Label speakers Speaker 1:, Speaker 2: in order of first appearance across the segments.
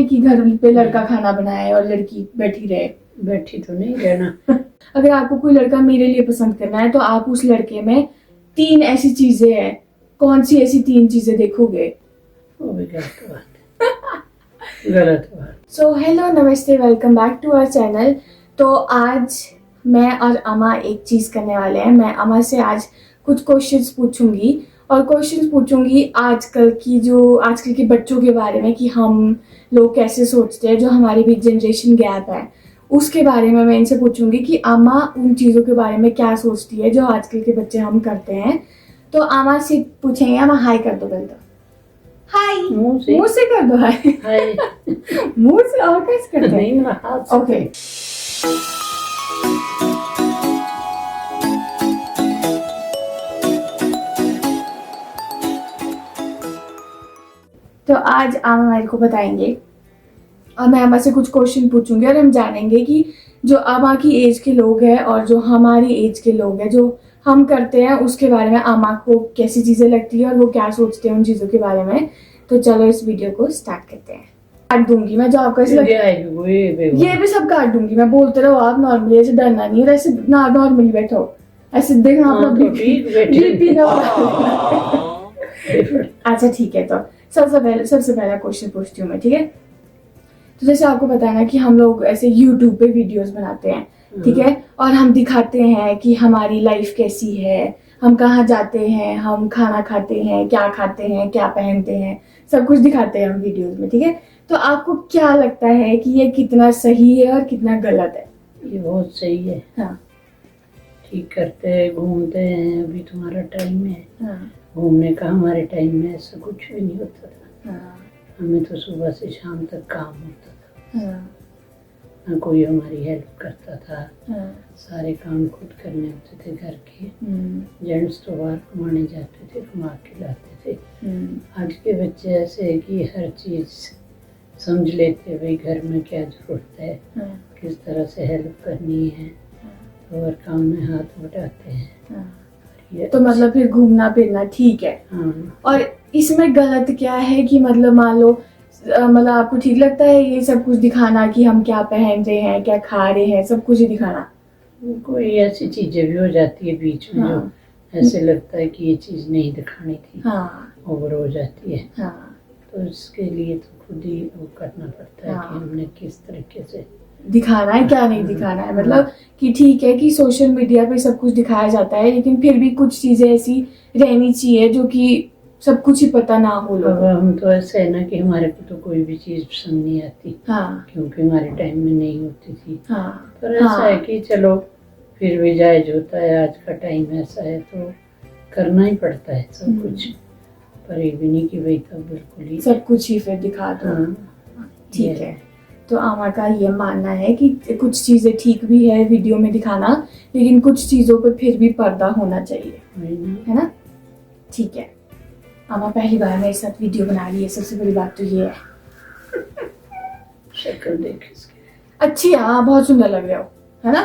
Speaker 1: कि घर पे लड़का खाना बनाए और लड़की बैठी रहे।
Speaker 2: बैठी तो नहीं रहना।
Speaker 1: अगर आपको कोई लड़का मेरे लिए पसंद करना है तो आप उस लड़के में 3 ऐसी चीजें हैं, कौन सी ऐसी 3 चीजें देखोगे?
Speaker 2: वो भी गलत बात है, गलत बात।
Speaker 1: सो हेलो, नमस्ते, welcome back to our channel. तो आज मैं और अमा एक चीज करने वाले हैं। मैं अमा से आज कुछ क्वेश्चंस पूछूंगी और क्वेश्चंस पूछूंगी आजकल के बच्चों के बारे में, कि हम लोग कैसे सोचते हैं, जो हमारे बीच जनरेशन गैप है उसके बारे में मैं इनसे पूछूंगी कि अमा उन चीज़ों के बारे में क्या सोचती है जो आजकल के बच्चे हम करते हैं। तो अमा से पूछेंगे, अमा हाय कर दो पहले तो। हाय मुंह से कर दो। हाय मुंह से और कैसे करते हैं?
Speaker 2: नहीं, हाथ से।
Speaker 1: ओके। तो आज अमा मेरे को बताएंगे और मैं अमा से कुछ क्वेश्चन पूछूंगी और हम जानेंगे कि जो अमा की एज के लोग हैं और जो हमारी एज के लोग हैं, जो हम करते हैं उसके बारे में अमा को कैसी चीज़ें लगती है और वो क्या सोचते हैं उन चीज़ों के बारे में। तो चलो इस वीडियो को स्टार्ट करते हैं। काट दूंगी मैं, जो आपको ऐसे ये भी सब काट दूंगी मैं। बोलते रहो आप नॉर्मली, ऐसे डरना नहीं है, ऐसे नॉर्मली बैठो, ऐसे देखना अपना बीपी ना। अच्छा ठीक है, तो सबसे पहला क्वेश्चन पूछती हूँ मैं, ठीक है? तो जैसे आपको पता है ना कि हम लोग ऐसे YouTube पे वीडियोस बनाते हैं, ठीक है, और हम दिखाते हैं कि हमारी लाइफ कैसी है, हम कहाँ जाते हैं, हम खाना खाते हैं, क्या खाते हैं, क्या पहनते हैं, सब कुछ दिखाते हैं हम वीडियोस में, ठीक है? तो आपको क्या लगता है कि ये कितना सही है और कितना गलत है?
Speaker 2: ये बहुत सही है।
Speaker 1: हाँ,
Speaker 2: ठीक करते हैं, घूमते हैं। अभी तुम्हारा टाइम है
Speaker 1: हाँ,
Speaker 2: घूमने का, हमारे टाइम में ऐसा कुछ भी नहीं होता था।
Speaker 1: हाँ,
Speaker 2: हमें तो सुबह से शाम तक काम होता था,
Speaker 1: हाँ,
Speaker 2: ना कोई हमारी हेल्प करता था।
Speaker 1: हाँ,
Speaker 2: सारे काम खुद करने होते थे घर के।
Speaker 1: हम्म,
Speaker 2: जेंट्स तो बाहर कमाने जाते थे, कमा के लाते थे।
Speaker 1: हम्म,
Speaker 2: आज के बच्चे ऐसे है कि हर चीज़ समझ लेते, भाई घर में क्या जरूरत है,
Speaker 1: हाँ,
Speaker 2: किस तरह से हेल्प करनी है, और काम में हाथ बटाते हैं।
Speaker 1: हाँ।
Speaker 2: ये
Speaker 1: तो मतलब फिर घूमना फिरना ठीक है।
Speaker 2: हाँ,
Speaker 1: और इसमें गलत क्या है कि मतलब मान लो मतलब आपको ठीक लगता है ये सब कुछ दिखाना, कि हम क्या पहन रहे हैं, क्या खा रहे हैं, सब कुछ ही दिखाना?
Speaker 2: कोई ऐसी चीजें भी हो जाती है बीच में,
Speaker 1: हाँ,
Speaker 2: जो ऐसे लगता है कि ये चीज नहीं दिखानी थी,
Speaker 1: हाँ,
Speaker 2: ओवर हो जाती है।
Speaker 1: हाँ,
Speaker 2: तो इसके लिए तो खुद ही वो करना पड़ता है
Speaker 1: हाँ,
Speaker 2: कि हमने किस तरीके से
Speaker 1: दिखाना है, क्या नहीं दिखाना है। मतलब कि ठीक है कि सोशल मीडिया पे सब कुछ दिखाया जाता है, लेकिन फिर भी कुछ चीजें ऐसी रहनी चाहिए जो कि सब कुछ ही पता ना हो
Speaker 2: अब
Speaker 1: लोगों।
Speaker 2: हम तो ऐसे है ना कि हमारे को तो कोई भी चीज पसंद नहीं आती,
Speaker 1: हाँ,
Speaker 2: क्योंकि हमारे टाइम में नहीं होती थी।
Speaker 1: हाँ,
Speaker 2: पर ऐसा
Speaker 1: हाँ,
Speaker 2: है कि चलो फिर भी जायज होता है, आज का टाइम ऐसा है तो करना ही पड़ता है सब कुछ। पर ये भी नहीं कि भाई तब बिल्कुल ही
Speaker 1: सब कुछ ही फिर दिखा दो।
Speaker 2: हाँ,
Speaker 1: ठीक है। तो अमा का ये मानना है कि कुछ चीजें ठीक भी है वीडियो में दिखाना, लेकिन कुछ चीजों पर फिर भी पर्दा होना चाहिए, है ना? ठीक है। अमा पहली बार मेरे साथ वीडियो बना रही है, सबसे बड़ी बात तो ये है।
Speaker 2: शक्ल देख इसकी।
Speaker 1: अच्छी है, हाँ, बहुत सुंदर लग रहे हो, है ना?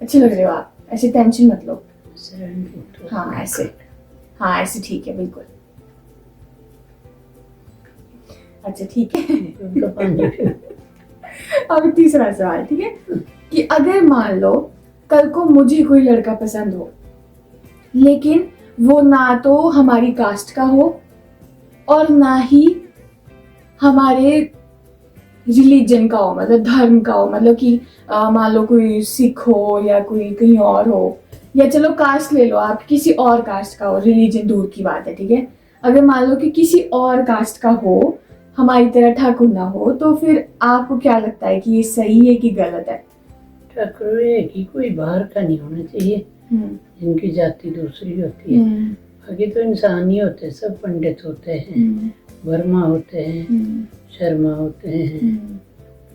Speaker 1: अच्छे लग रहे हो आप, ऐसे टेंशन मत लो। हाँ ऐसे, हाँ ऐसे ठीक है, बिल्कुल। अच्छा ठीक है। अब तीसरा सवाल, ठीक है, कि अगर मान लो कल को मुझे कोई लड़का पसंद हो, लेकिन वो ना तो हमारी कास्ट का हो और ना ही हमारे रिलीजन का हो, मतलब धर्म का हो, मतलब कि मान लो कोई सिख हो या कोई कहीं और हो, या चलो कास्ट ले लो आप, किसी और कास्ट का हो, रिलीजन दूर की बात है, ठीक है? अगर मान लो कि किसी और कास्ट का हो, हमारी तरह ठाकुर ना हो, तो फिर आपको क्या लगता है कि ये सही है कि गलत है?
Speaker 2: ठाकुर है कि कोई बाहर का नहीं होना चाहिए, जिनकी जाति दूसरी होती है। बाकी तो इंसान ही होते हैं, सब पंडित होते हैं, वर्मा होते हैं, शर्मा होते हैं,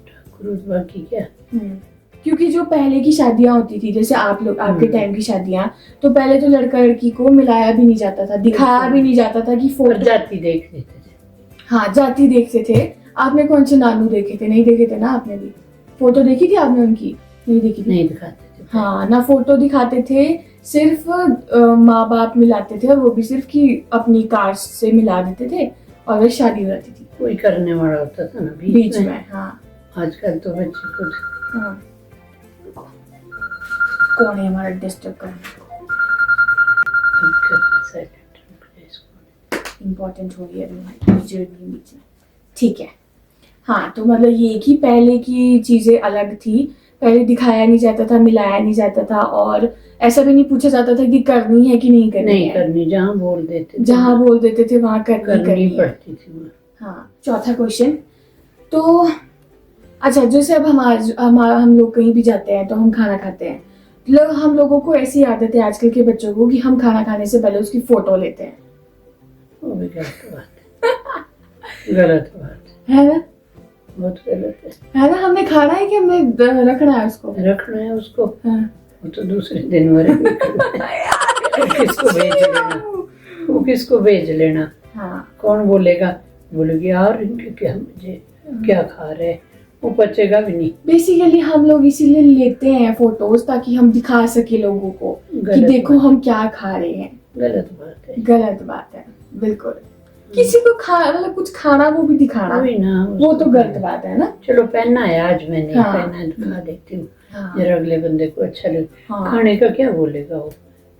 Speaker 2: ठाकुर बाकी क्या।
Speaker 1: क्योंकि जो पहले की शादियां होती थी, जैसे आप लोग आपके टाइम की शादियां, तो पहले तो लड़का लड़की को मिलाया भी नहीं जाता था, दिखाया भी नहीं जाता था कि फोटो,
Speaker 2: जाति देख लेते थे।
Speaker 1: हाँ जाति देखते थे। आपने कौन से नानू देखे थे? नहीं देखे थे ना आपने भी? फोटो देखी थी आपने उनकी? नहीं देखी थी।
Speaker 2: नहीं दिखाते थे।
Speaker 1: हाँ, ना फोटो दिखाते थे, सिर्फ माँ बाप मिलाते थे, और वो भी सिर्फ कि अपनी कास्ट से मिला देते थे और वह शादी हो जाती थी।
Speaker 2: कोई करने वाला होता था ना
Speaker 1: बीच में। हाँ
Speaker 2: आजकल तो बच्चे खुद।
Speaker 1: हाँ। कौन है हमारा डिस्टर्ब करने को? इम्पोर्टेंट हो रही है बीच में। ठीक है। हाँ तो मतलब ये कि पहले की चीजें अलग थी, पहले दिखाया नहीं जाता था, मिलाया नहीं जाता था, और ऐसा भी नहीं पूछा जाता था कि करनी है कि नहीं करनी
Speaker 2: नहीं
Speaker 1: है।
Speaker 2: करनी, जहाँ बोल देते
Speaker 1: थे वहां करनी
Speaker 2: पड़ती थी।
Speaker 1: हाँ। चौथा क्वेश्चन, तो अच्छा जैसे अब हम लोग कहीं भी जाते हैं तो हम खाना खाते हैं, मतलब हम लोगों को ऐसी आदत है आजकल के बच्चों को कि हम खाना खाने से पहले उसकी फोटो लेते हैं।
Speaker 2: वो भी गलत बात है। गलत बात
Speaker 1: है ना?
Speaker 2: बहुत गलत
Speaker 1: है ना? हमने खाना है कि हमें रखना है उसको? हाँ।
Speaker 2: वो तो दूसरे दिन वो किसको भेज लेना।
Speaker 1: हाँ।
Speaker 2: कौन बोलेगी यार इनके क्या खा रहे हैं, वो बचेगा भी नहीं।
Speaker 1: बेसिकली हम लोग इसीलिए लेते हैं फोटोज ताकि हम दिखा सके लोगों को कि देखो हम क्या खा रहे हैं। गलत बात है बिल्कुल। किसी को मतलब कुछ खाना वो भी दिखाना, वो तो गलत बात है ना।
Speaker 2: चलो पहनना है, आज मैं नहीं पहना है, दिखा देती हूँ। जरा अगले बंदे को अच्छा लगे। खाने का क्या बोलेगा वो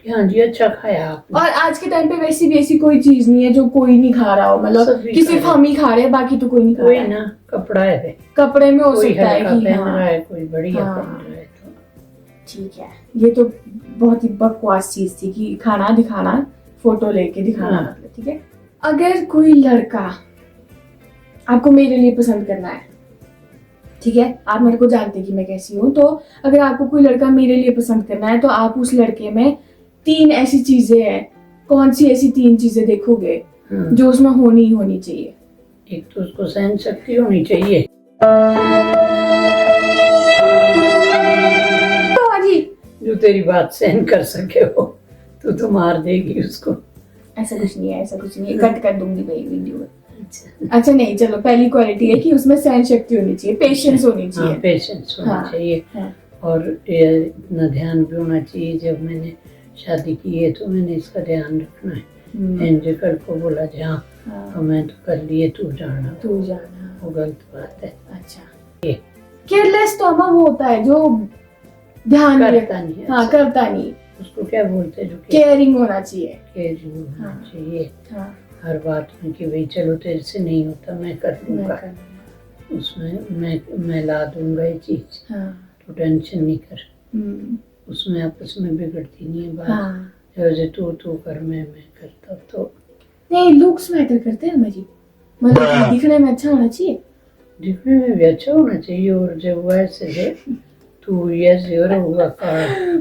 Speaker 2: कि हाँ जी अच्छा खाया आपने। और
Speaker 1: आज के टाइम पे वैसी भी ऐसी कोई चीज नहीं है जो कोई नहीं खा रहा हो, मतलब कि सिर्फ हम ही खा रहे हैं, बाकी तो कोई नहीं खा रहा है।
Speaker 2: ना कपड़ा है,
Speaker 1: कपड़े में हो सकता है कि
Speaker 2: पहन रहा है, कोई बढ़िया पहन रहा है तो
Speaker 1: ठीक है। ये तो बहुत ही बकवास चीज थी कि खाना दिखाना, फोटो लेके दिखाना, मतलब ठीक है। अगर कोई लड़का आपको मेरे लिए पसंद करना है, ठीक है, आप मेरे को जानते हैं कि मैं कैसी हूँ, तो अगर आपको कोई लड़का मेरे लिए पसंद करना है तो आप उस लड़के में 3 ऐसी चीजें हैं, कौन सी ऐसी 3 चीजें देखोगे जो उसमें होनी चाहिए?
Speaker 2: एक तो उसको सहन शक्ति होनी चाहिए। जो तेरी बात सहन कर सके हो, तू तो मार देगी उसको।
Speaker 1: ऐसा कुछ नहीं है, कट कर दूंगी भाई वीडियो में। अच्छा नहीं, चलो पहली क्वालिटी है कि उसमें सहन शक्ति होनी चाहिए, पेशेंस होनी चाहिए।
Speaker 2: पेशेंस होना चाहिए। और इतना ध्यान भी होना चाहिए, जब मैंने शादी की है तो मैंने इसका ध्यान रखना है। एंजल कल को बोला हाँ तो मैं तो कर लिए, तू जाना वो गलत बात है।
Speaker 1: अच्छा केयरलेस तो वो होता है जो ध्यान
Speaker 2: करता नहीं।
Speaker 1: हाँ करता नहीं, उसको
Speaker 2: क्या बोलते हैं, जो
Speaker 1: केयरिंग होना चाहिए।
Speaker 2: चाहिए हर बात में कि भाई चलो तेरे से नहीं होता, मैं कर लूंगा, उसमें मैं ला दूंगा ये चीज, तो टेंशन नहीं कर। उसमें आपस में बिगड़ती नहीं है बात। जैसे तू कर मैं करता, तो
Speaker 1: नहीं लुक्स मैटर करते हैं मेरी, मतलब दिखने में अच्छा होना चाहिए।
Speaker 2: दिखने में भी अच्छा होना चाहिए, और जब वैसे है तू ऐसे और होगा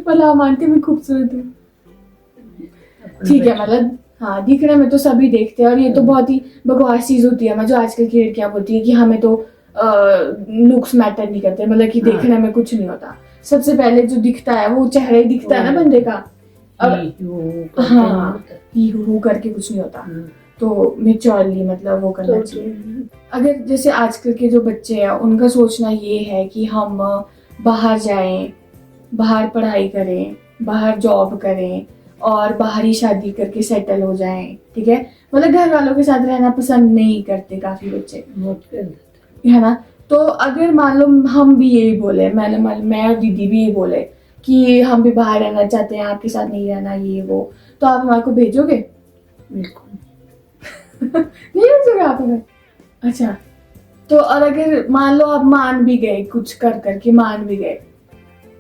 Speaker 1: मतलब मानते मैं खूबसूरत हूँ, ठीक है, मतलब हाँ दिखने में तो सभी देखते हैं, और ये तो बहुत ही बकवास चीज होती है जो आजकल की लड़कियां बोलती है कि हमें तो लुक्स मैटर नहीं करते, मतलब कि देखने में कुछ नहीं होता। सबसे पहले जो दिखता है वो चेहरा ही दिखता है ना बंदे का। हाँ वो करके कुछ नहीं होता, तो मेच्योरली मतलब वो करना चाहिए। अगर जैसे आजकल के जो बच्चे हैं उनका सोचना ये है कि हम बाहर जाएं, बाहर पढ़ाई करें, बाहर जॉब करें और बाहर ही शादी करके सेटल हो जाएं, ठीक है, मतलब घर वालों के साथ रहना पसंद नहीं करते काफी बच्चे, है ना। तो अगर मान लो हम भी यही बोले, मैं और दीदी भी यही बोले कि हम भी बाहर रहना चाहते हैं, आपके साथ नहीं रहना ये वो, तो आप हमारे को भेजोगे?
Speaker 2: बिल्कुल
Speaker 1: नहीं भेजोगे आप हमें? अच्छा तो और अगर मान लो आप मान भी गए, कुछ करके मान भी गए,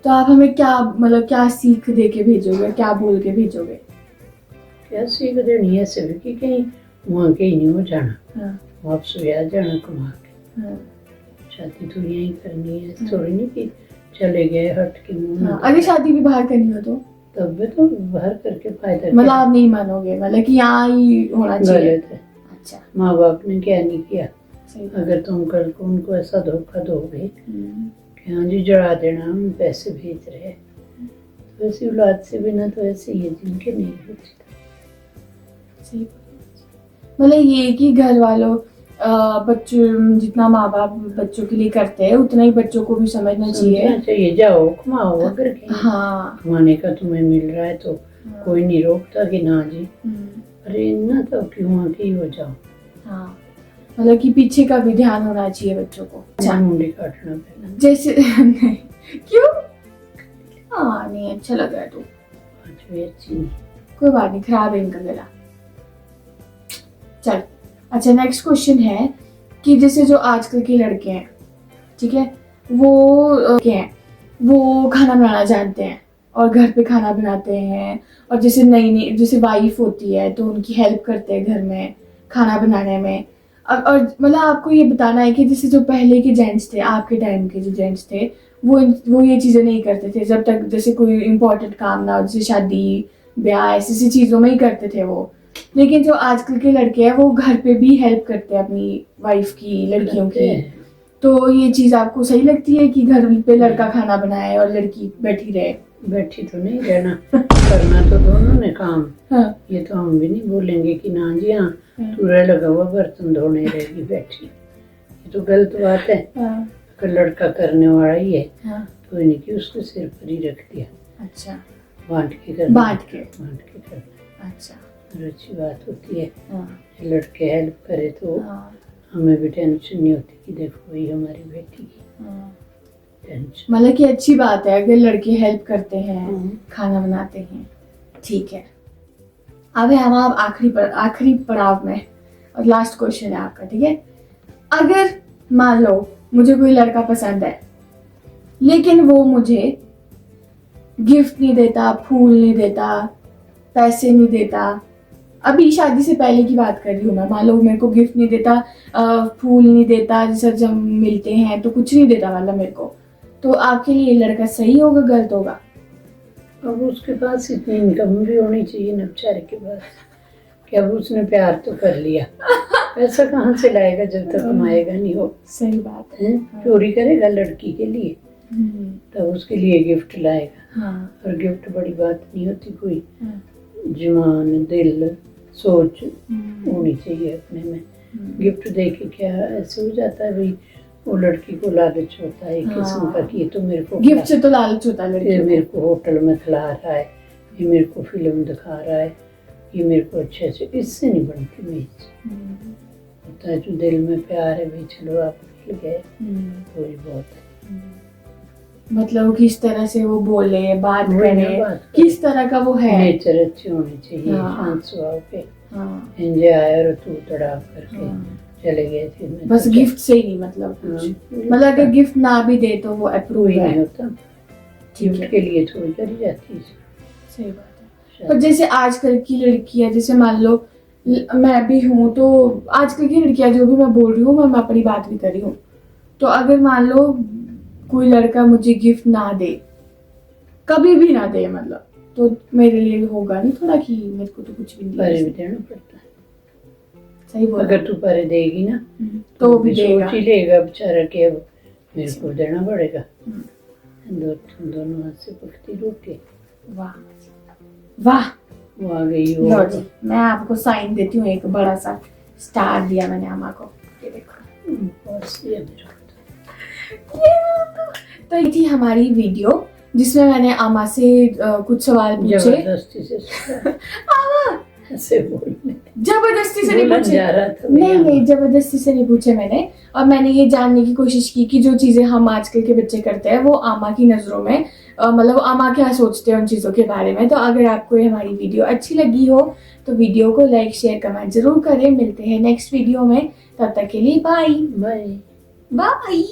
Speaker 1: तो आप हमें क्या मतलब क्या सीख दे के भेजोगे, क्या बोल के भेजोगे?
Speaker 2: क्या सीख देनी है सिर्फ कि कहीं वहाँ के ही नहीं हो जाना, वापस आ जाना कमा के। शादी तो यहीं करनी है, थोड़ी नहीं कि चले गए हट के मुँह।
Speaker 1: अगर शादी भी बाहर करनी हो
Speaker 2: तब भी तो बाहर करके फायदा,
Speaker 1: मतलब आप नहीं मानोगे, मतलब कि यहाँ ही होना चाहिए।
Speaker 2: गलत है। अच्छा माँ बाप ने क्या नहीं किया, अगर तुम कल को उनको ऐसा धोखा दोगे कि हाँ जी जड़ा देना हम पैसे भेज रहे हैं, तो ऐसी औलाद से बिना तो ऐसे ही है जिनके नहीं होती।
Speaker 1: मतलब ये कि घर वालों बच्चों जितना माँ बाप बच्चों के लिए करते हैं उतना ही बच्चों को भी समझना चाहिए।
Speaker 2: जाओ कमाओ, अगर कमाने का तुम्हें मिल रहा है तो कोई नहीं रोकता कि ना जी, अरे ना तो क्यों आके हो जाओ।
Speaker 1: मतलब कि पीछे का भी ध्यान होना चाहिए बच्चों को। अच्छा,
Speaker 2: मुंडी काटना पहले
Speaker 1: जैसे नहीं, क्यों? हाँ नहीं, अच्छा लग रहा है तो
Speaker 2: आज भी अच्छी नहीं।
Speaker 1: कोई बात नहीं, खराब है इनका गला। चल, अच्छा नेक्स्ट क्वेश्चन है कि जैसे जो आजकल के लड़के हैं, ठीक है, वो क्या है, वो खाना बनाना जानते हैं और घर पे खाना बनाते हैं, और जैसे नई नई जैसे वाइफ होती है तो उनकी हेल्प करते हैं घर में खाना बनाने में। और मतलब आपको ये बताना है कि जैसे जो पहले के जेंट्स थे, आपके टाइम के जो जेंट्स थे, वो ये चीज़ें नहीं करते थे जब तक जैसे कोई इम्पोर्टेंट काम ना हो, जैसे शादी ब्याह ऐसी चीज़ों में ही करते थे वो। लेकिन जो आजकल के लड़के हैं वो घर पे भी हेल्प करते हैं अपनी वाइफ की, लड़कियों की। तो ये चीज़ आपको सही लगती है कि घर पे लड़का खाना बनाए और लड़की बैठी रहे?
Speaker 2: बैठी तो नहीं रहना, करना तो दोनों ने काम।
Speaker 1: हाँ।
Speaker 2: ये तो हम भी नहीं बोलेंगे कि ना जी हाँ तू रह लगा हुआ बर्तन धोने रहेगी बैठी, ये तो गलत बात है।
Speaker 1: हाँ।
Speaker 2: अगर लड़का करने वाला ही है
Speaker 1: हाँ।
Speaker 2: तो इन्हें कि उसके सिर पर ही रख दिया।
Speaker 1: अच्छा,
Speaker 2: बांट के करना,
Speaker 1: बांट के
Speaker 2: करना।
Speaker 1: अच्छा।
Speaker 2: और अच्छी बात होती है।
Speaker 1: हाँ।
Speaker 2: लड़के हेल्प करे तो
Speaker 1: हाँ।
Speaker 2: हमें भी टेंशन नहीं होती कि देखो भाई हमारी बेटी की
Speaker 1: हाँ।
Speaker 2: टेंशन।
Speaker 1: मतलब कि अच्छी बात है अगर लड़के हेल्प करते हैं, खाना बनाते हैं, ठीक है। अब है हम आप आखिरी पड़ाव में, और लास्ट क्वेश्चन है आपका, ठीक है। अगर मान लो मुझे कोई लड़का पसंद है, लेकिन वो मुझे गिफ्ट नहीं देता, फूल नहीं देता, पैसे नहीं देता, अभी शादी से पहले की बात कर रही हूँ मैं, मान लो मेरे को गिफ्ट नहीं देता, फूल नहीं देता, जैसे जब मिलते हैं तो कुछ नहीं देता मतलब मेरे को, तो आपके लिए ये लड़का सही होगा गलत होगा?
Speaker 2: अब उसके पास इतनी इनकम भी होनी चाहिए ना बेचारे के पास, कि अब उसने प्यार तो कर लिया, पैसा कहाँ से लाएगा जब तक कमाएगा नहीं हो।
Speaker 1: सही बात
Speaker 2: है, चोरी करेगा लड़की के लिए तब उसके लिए गिफ्ट लाएगा।
Speaker 1: हाँ।
Speaker 2: और गिफ्ट बड़ी बात नहीं होती कोई,
Speaker 1: हाँ।
Speaker 2: जुबान दिल सोच होनी चाहिए अपने में। गिफ्ट दे के क्या ऐसे हो जाता है भाई, वो लड़की को लालच होता है किस्म का कि ये तो मेरे को
Speaker 1: गिफ्ट से तो लालच होता है लड़की
Speaker 2: को, मेरे को होटल में खिला रहा है, ये मेरे को फिल्म दिखा रहा है, ये मेरे को अच्छे से, इससे नहीं बनती मेज। होता है जो दिल में प्यार है भाई, चलो आप मिल गए थोड़ी बहुत है।
Speaker 1: मतलब किस तरह से वो बोले, बात करे, किस तरह का वो है,
Speaker 2: नेचर अच्छे होने चाहिए। शांत स्वभाव के, एंजॉय और तू तड़ाव करके चले गए थे।
Speaker 1: बस गिफ्ट से ही नहीं मतलब कुछ, मतलब अगर गिफ्ट ना भी दे तो वो अप्रूव
Speaker 2: ही नहीं होता, गिफ्ट के लिए थोड़ी करी जाती है।
Speaker 1: सही बात है। और जैसे आजकल की लड़कियां, जैसे मान लो मैं भी हूँ, तो आजकल की लड़कियां जो भी मैं बोल रही हूँ मैं अपनी बात भी कर रही हूँ, तो अगर मान लो कोई लड़का मुझे गिफ्ट ना दे, कभी भी ना दे मतलब, तो मेरे लिए होगा नहीं थोड़ा कि मेरे को तो कुछ भी नहीं
Speaker 2: परे भी देना पड़ता है।
Speaker 1: सही बोला।
Speaker 2: अगर तू परे देगी ना
Speaker 1: तो भी देगा,
Speaker 2: सोच ही लेगा बेचारा कि अब मेरे को देना पड़ेगा। दोनों हाथ से पकती रोटी।
Speaker 1: वाह वाह,
Speaker 2: वो आ गई
Speaker 1: लो जी, मैं आपको साइन देती हूँ, एक बड़ा सा स्टार दिया मैंने अम्मा को, ये देखो। तो ये थी हमारी वीडियो जिसमें मैंने अम्मा से कुछ सवाल पूछे।
Speaker 2: जबरदस्ती से ऐसे बोलने,
Speaker 1: जबरदस्ती से नहीं पूछे, नहीं जबरदस्ती से नहीं पूछे मैंने, और मैंने ये जानने की कोशिश की कि जो चीजें हम आजकल के बच्चे करते हैं वो अम्मा की नजरों में मतलब अम्मा क्या सोचते हैं उन चीजों के बारे में। तो अगर आपको ये हमारी वीडियो अच्छी लगी हो तो वीडियो को लाइक शेयर कमेंट जरूर करें। मिलते हैं नेक्स्ट वीडियो में, तब तक के लिए बाय बाय बाय।